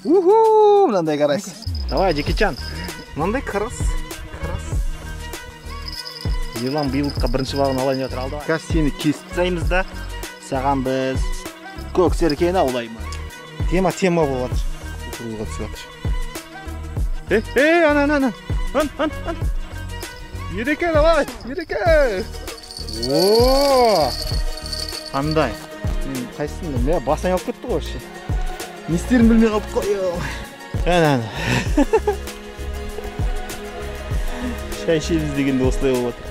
Мынандай қарайсыз. Давай, Жекечан. Мынандай қарас. Ерлан биылдыққа бірінші балығын алайын жатыр. Алды. Қазір сені кесіп тастаймыз да, саған біз көк серкені аулаймыз. Тема болып жатыр. Құтыруға түсіп жатыр. Ана. Ан. Ереке, давай, ереке. О! Қандай? Қайсың? Мен басаң алып кетті ғой ше. Не істерін білмей қалдық қой. Ана. Шай ішеміз дегенде осылай болып жатыр.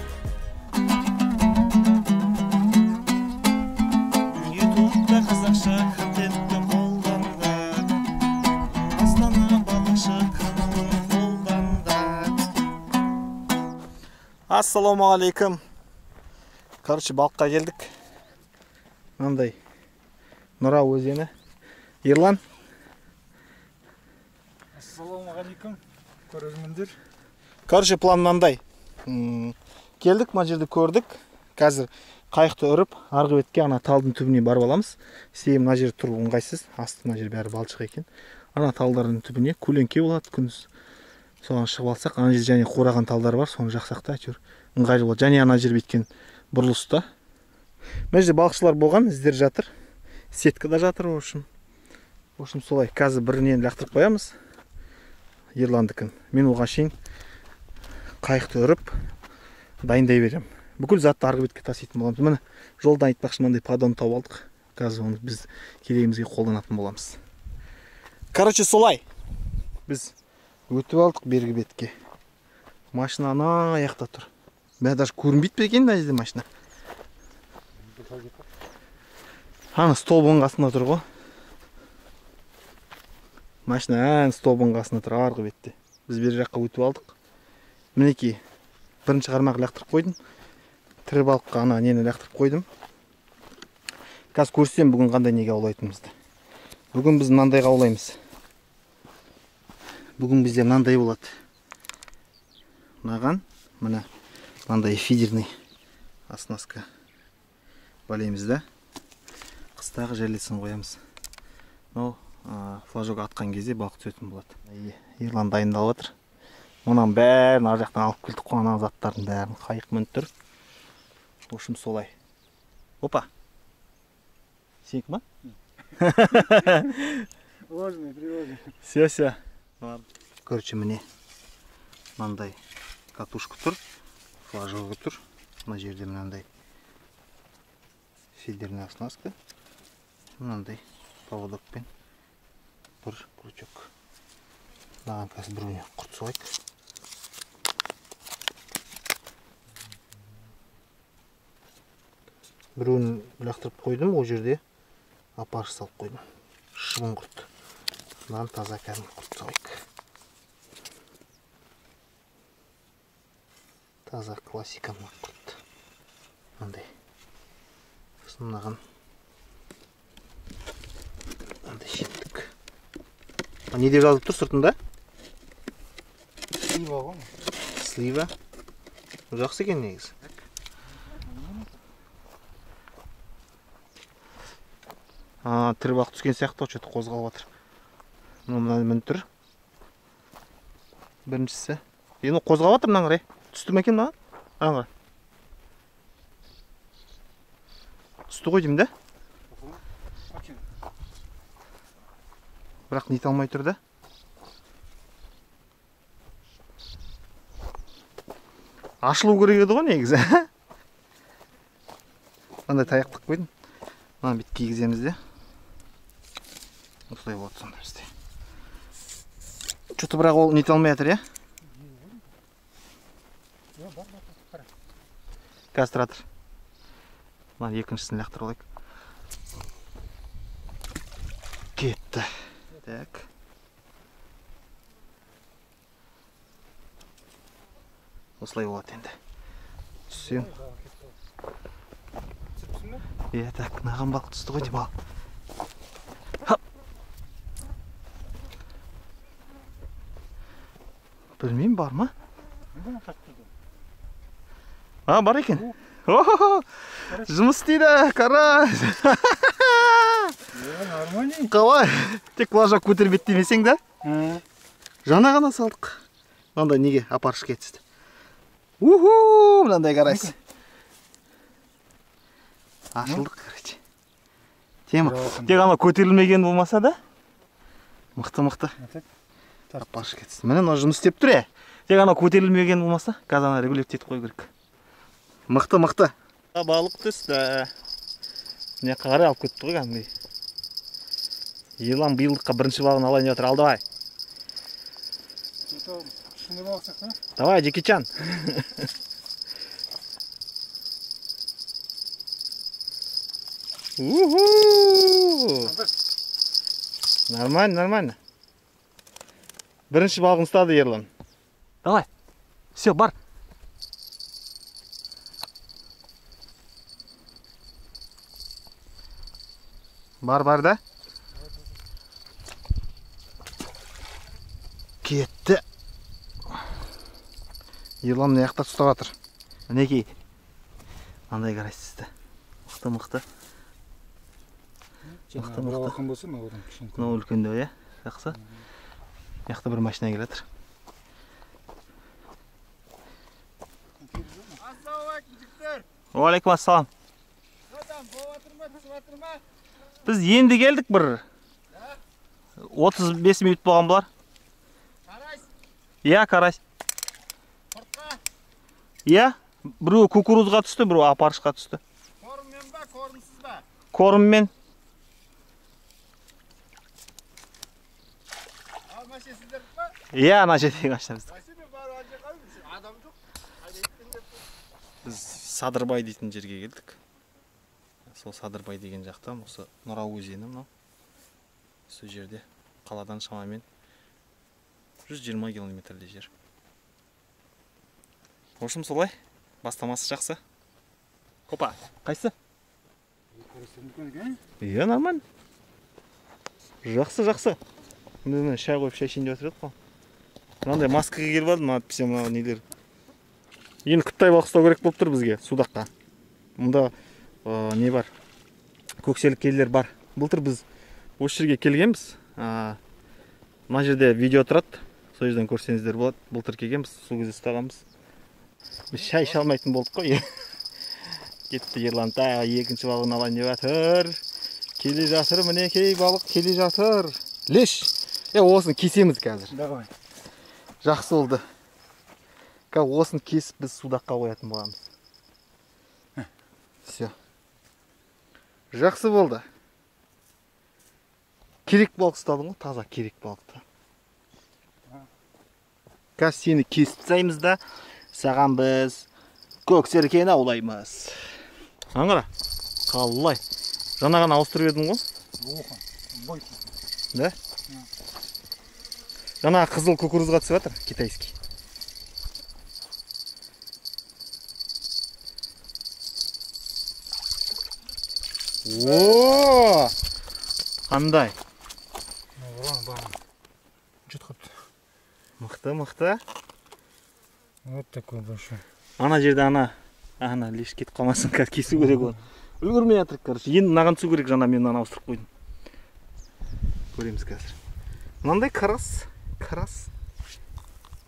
Ютубта қазақша контентті қолданды. Астана балықшы каналын қолданды. Ассалаумағалейкум. Короче, балыққа келдік. Мынандай Нұра өзені. Ерлан. Ассалаумағалейкум, көрермендер. Короче, план мынандай. Келдік, мына жерді көрдік. Қазір қайықты үріп, арғы бетке ана талдың түбіне барып аламыз. Себебі мына жер тұру ыңғайсыз. Асты мына жер бәрі балшық екен. Ана талдардың түбіне көлеңке болады күндіз. Соған шығып алсақ, ана жерде және қураған талдар бар, соны жақсақ та әйтеуір ыңғайлы болады. Және ана жер беткен бұрылыста. Мына жерде балықшылар болған, іздер жатыр. Сетка да жатыр, в общем солай. Қазір бірінен лақтырып қоямыз. Ерландыкін. Мен оған шейін қайықты үріп дайындай берем. Бүкіл затты арғы бетке таситын боламыз. Міне жолдан айтпақшы мынандай поддон тауып алдық. Қазір оны біз керегімізге қолданатын боламыз. Короче, солай. Біз өтіп алдық бергі бетке. Машина ана аяқта тұр. Мен даже көрінбейді бе екен мына жерде машина. Ана столбың қасында тұр ғой. Машина столбың қасында тұр арғы бетте. Біз бер жаққа өтіп алдық. Мінекей, бірінші қармақ лақтырып қойдым. Тірі балыққа ана нені лақтырып қойдым. Қазір көрсем бүгін қандай неге аулайтынымызды. Бүгін біз мынандайға аулаймыз. Бүгін бізде мынандай болады. Мынаған, мына мынандай фидерный оснастка балаймыз да. Қыстағы жерлесін қоямыз. Флажок атқан кезде балық түсетін болады. Ерлан дайындалып жатыр. Онан бәрін ар жақтан алып келдік қой, ана заттардың бәрін қайық мініп тұр. В общем, солай. Опа. Сенікі ма? Привозный. Все. Короче, міне мынандай катушка тұр, флажогы тұр. Мына жерде мынандай фидерный оснастка. Мынандай поводокпен бір крючок. Маған қазір біреуіне құрт салайық. Біреуін лақтырып қойдым, ол жерде апарыш салып қойдым. Шыбын құрт. Мынаған таза кәдімгі құрт салайық. Таза классика құрт. Мынандай. Мынаған мынандай шеттік. Не деп жазылып тұр сыртында? Слива ғой. Слива. Жақсы екен негізі. Тірі балық түскен сияқты что-то қозғалып жатыр. Мына мін тұр. Біріншісі. Енді қозғалып жатыр мынаған қарай. Түсті ме екен маған? Аңға. Түсті ғой деймін да? Бірақ нете алмай тұр да. Ашылу керек еді ғой негізі. Мынандай таяқтық қойдым. Мына бет кигіземіз де. Осылай болады сонда бізде. Что-то бірақ ол нете алмай жатыр, я? Қазір тұр жатыр. Мына екіншісін лақтырып алайық. Кетті. Так. Осылай болады енді. Түсен. Так, мынаған балық түсті ғой деп ал. Білмеймін, бар ма? Бар екен. Жұмыс істейді, қара. Нормально. Қалай? Тек лажақ көтербет демесең да? Жана ғана салдық. Мынандай неге апарыш кетісті. Уху! Мынандай қарайсыз. Ашылдық, короче. Тема. Тек ана көтерілмеген болмаса да. Мықты. Апарыш кетісті. Міне мына жұмыс істеп тұр. Тек ана көтерілмеген болмаса, қазір ана регулировать етіп қою керек. Мықты. Балық түсті. Міне қарай алып кетті ғой кәдімгідей. Елан биылдыққа бірінші балығын алайын деп жатыр. Ал давай. Шынды балық сияқты. Давай, Джекичан. Уху! Нормально. Бірінші балығын ұстады Ерлан. Давай. Все, бар. Бар да. Кетті. Ерлан мына жақта ұстап жатыр. Мінекей. Андай қарайсыз. Мықты. Жаңағы болса, одан кішкене. Мынау үлкендеу, иә? Жақсы. Жақта бір машина келатыр. Ассалаумалейкум, жігіттер. Уалейкум ассалам. Болатыр ма? Біз енді келдік бір 35 минут болған болар. Карась, Иә, карась. құртқа, Иә, біреу кукурузға түсті, біреу апарышқа түсті. корыммен ба, корымсыз ба? Корыммен. Ал мәшесіздер ба? Иә, ана жердегі машина біздікі. Мәшеме бар, ана жер қалай? Адам жоқ. Қайда еттіңдер? Біз Садырбай дейтін жерге келдік. Сол Садырбай деген жақта, осы Нұра өзені мынау. Сол жерде қаладан шамамен 120 километрдей жер. В общем, солай. Бастамасы жақсы. Опа, қайсы? Иә, нормально. Жақсы. Міне шай қойып шай ішейін деп отырдық қой. Мынандай маскаға келіп алдым, әйтпесе мына нелер. Енді Қытай балық ұстау керек болып тұр бізге судаққа. Мұнда не бар? Көкселік келілер бар. Былтыр біз осы жерге келгенбіз. Мына жерде видео тұрады. Сол жерден көрсеңіздер болады. Былтыр келгенбіз, сол кезде ұстағанбыз. Біз шай іше алмайтын болдық қой. Кетті Ерлан тағы екінші балығын алайын деп жатыр. Келе жатыр, мінекей балық келе жатыр. Леш. Осыны кесеміз қазір. Давай. Жақсы болды. Осыны кесіп біз судаққа қоятын боламыз. Все. Жақсы болды. Керек балық ұстадың ғой, таза керек балықты. Қазір сені кесіп тастаймыз да, саған біз көксеркені аулаймыз. Аңғара, қалай. Жаңа ғана ауыстырып едім ғой. Бой. Да? Жаңа қызыл кукурузға түсіп жатыр, китайский. Ооо! Қандай? Жұтқапты. Мықты. Вот такой большой. Ана жерде ана леш кетіп қалмасын, қазір кесу керек ол. Үлгірмей жатырық, короче. Енді мынаған түсу керек, жаңа мен ана ауыстырып қойдым. Көреміз қазір. Мынандай карас.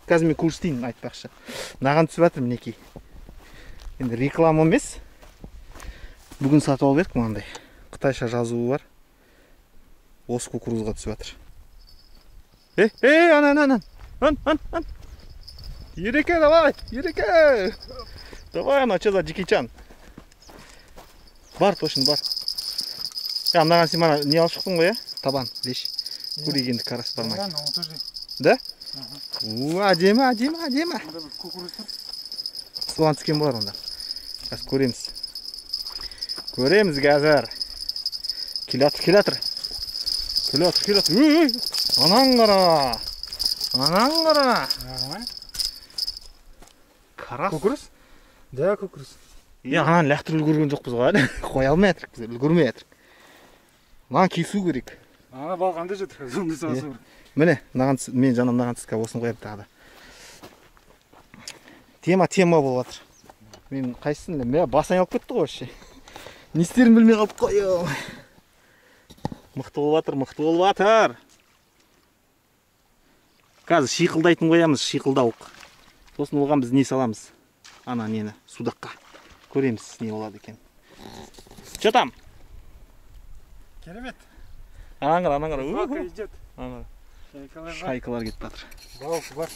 Қазір мен көрсетейін, айтпақшы. Мынаған түсіп жатыр, мінекей. Енді реклама емес. Бүгін сатып алып едік мынандай. Қытайша жазуы бар. Осы кукурузға түсіп жатыр. Ан. Ереке, давай, ереке. Давай, ана, че за Джекичан. Бар, точно бар. Мынаған сен мана не алып шықтың ғой, табан, леш. Көрейік енді карас бармай. Да? Әдемі. Суан түскен болар онда. Қазір көреміз. Көреміз қазір. Келатыр. Анан қара. Карас. Кукуруз? Да, кукуруз. Анан лақтырып үлгерген жоқпыз ғой. Қоя алмай жатырық біз, үлгермей жатырық. Маған кесу керек. Ана балық андай жатыр, сондай саласы бар. Міне, мен жаңа мынаған түске осыны қоярым тағы да. Тема болып жатыр. Мен қайсысын мен басын алып кетті ғой вообще. Не істерін білмей қалып қой. Мықты болып жатыр. Қазір шиқылдайтын қоямыз, шиқылдауық. Сосын оған біз не саламыз? Ана нені, судаққа. Көреміз не болады екен. Че там? Керемет. Анаңғыр. Валка идет. Шайкалар кетіп жатыр. Бауы бар.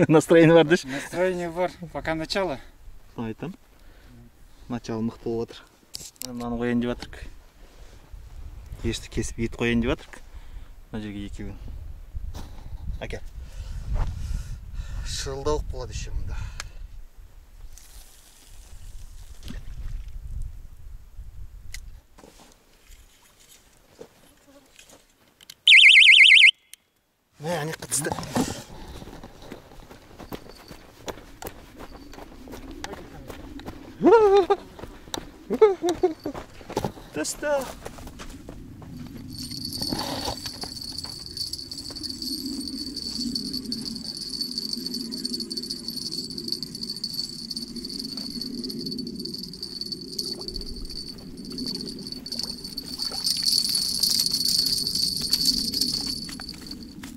Настроение бар деші? Настроение бар. Пока начало. Айтам. Начало мықты болып жатыр. Мынаны қояйын деп жатырық. Ешті кесіп ет қояйын деп жатырық. Мына жерге екеуін. Әкел. Шырылдауық болады еще мұнда. Әне қытысты. Түсті.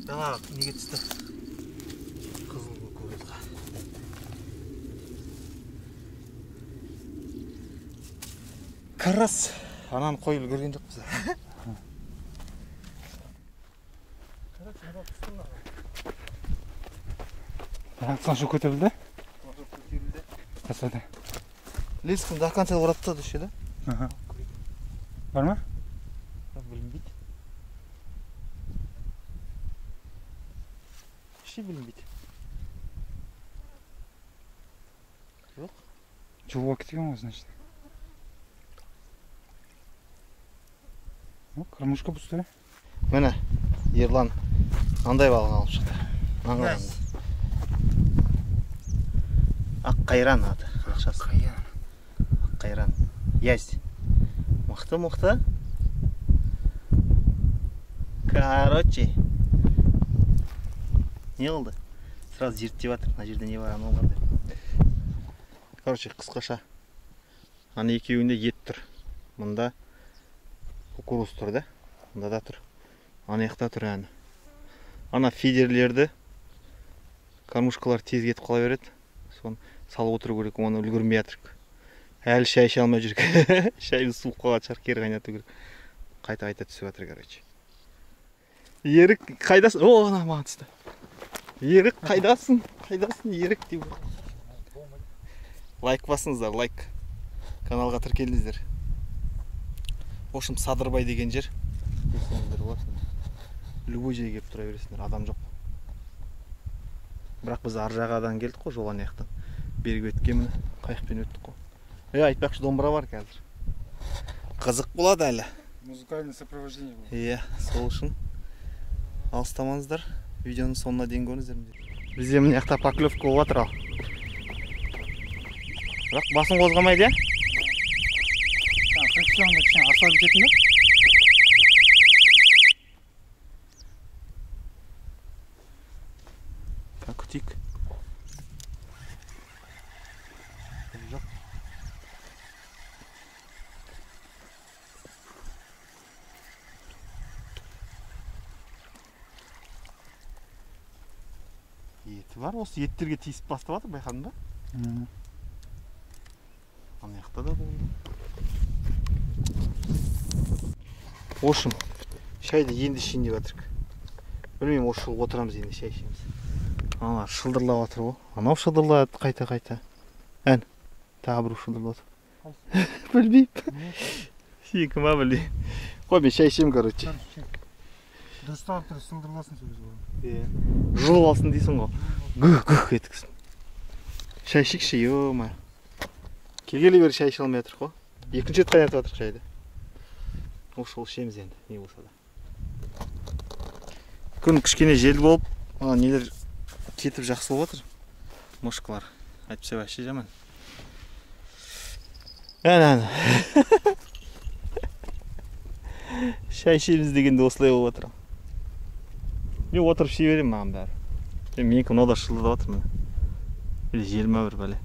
Жаңағы неге түсті? Қызыл көкөзға. Қарас. Ананы қойып көрген жоқпыз. Саншу көтерілді? Тасады. Лескін до конца оратады еще, да? Бар ма? Білінбейді. Ще білінбейді. Жоқ. Жуып кеткен ғой, значит. Кормушка пустая. Міне, Ерлан андай балығын алып шықты. Ақ қайран аты. Ақшасы. Ақ қайран. Ясь. Мықты. Короче. Не болды? Сразу зерттеп жатыр. Мына жерде не бар, анау бар деп. Короче, қысқаша. Ана екеуінде ет тұр. Мұнда кукуруз тұр да? Мұнда да тұр. Ана яқта тұр әні. Ана фидерлерді кормушкалар тез кетіп қала береді. Соны салып отыру керек, оны үлгермей жатырық. Әлі шай іше алмай жүрік. Шайды суып қалған шығар, кері қайнату керек. Қайта түсіп жатыр, короче. Ерік, қайдасың? О, ана маған түсті. Ерік, қайдасың? Ерік деп. Лайк басыңыздар, лайк. Каналға тіркеліңіздер. В общем, Садырбай деген жер. Любой жерге келіп тұра бересіңдер, адам жоқ. Бірақ біз ар жағадан келдік қой, жол аяқтан. Бергі өткен міне, қайықпен өттік қой. Айтпақшы, домбыра бар қазір. Қызық болады әлі. Музыкальное сопровождение было. Иә, сол үшін алыстамаңыздар. Видеоның соңына дейін көріңіздер. Бізде міне яқта поклевка болып жатыр ал. Бірақ басын қозғамайды, иә? Фрикционда кішкене асылып кететін да? Күтейік. Жоқ. Еті бар, осы еттерге тиісіп бастап жатыр, байқадың ба? Ана яқта да болды. В общем, шайды енді ішейін деп жатырық. Білмеймін, осы жыл отырамыз енді шай ішеміз. Ана шылдырлап жатыр ғой. Анау шылдырлады қайта. Ән, тағы бір шылдырлап жатыр. Білмеймін. Сенікі ма білмеймін. Қой, мен шай ішемін, короче. Дұрыстап тұр, сылдырласын сөз ғой. Жұлып алсын дейсің ғой. Гүх еткісін. Шай ішейікші, ё-ма. Келгелі бері шай іше алмай жатырық қой. Екінші рет қайнатып жатырық шайды. Осы ішеміз енді, не болса да. Күн кішкене жел болып, нелер кетіп жақсы болып жатыр. Мошқалар. Әйтпесе вообще жаман. Әне. Шай ішеміз дегенде осылай болып жатыр. Мен отырып іше беремін маған бәрі. Менікі мынау да шылдырап жатыр міне. Или жел ма бір бәле.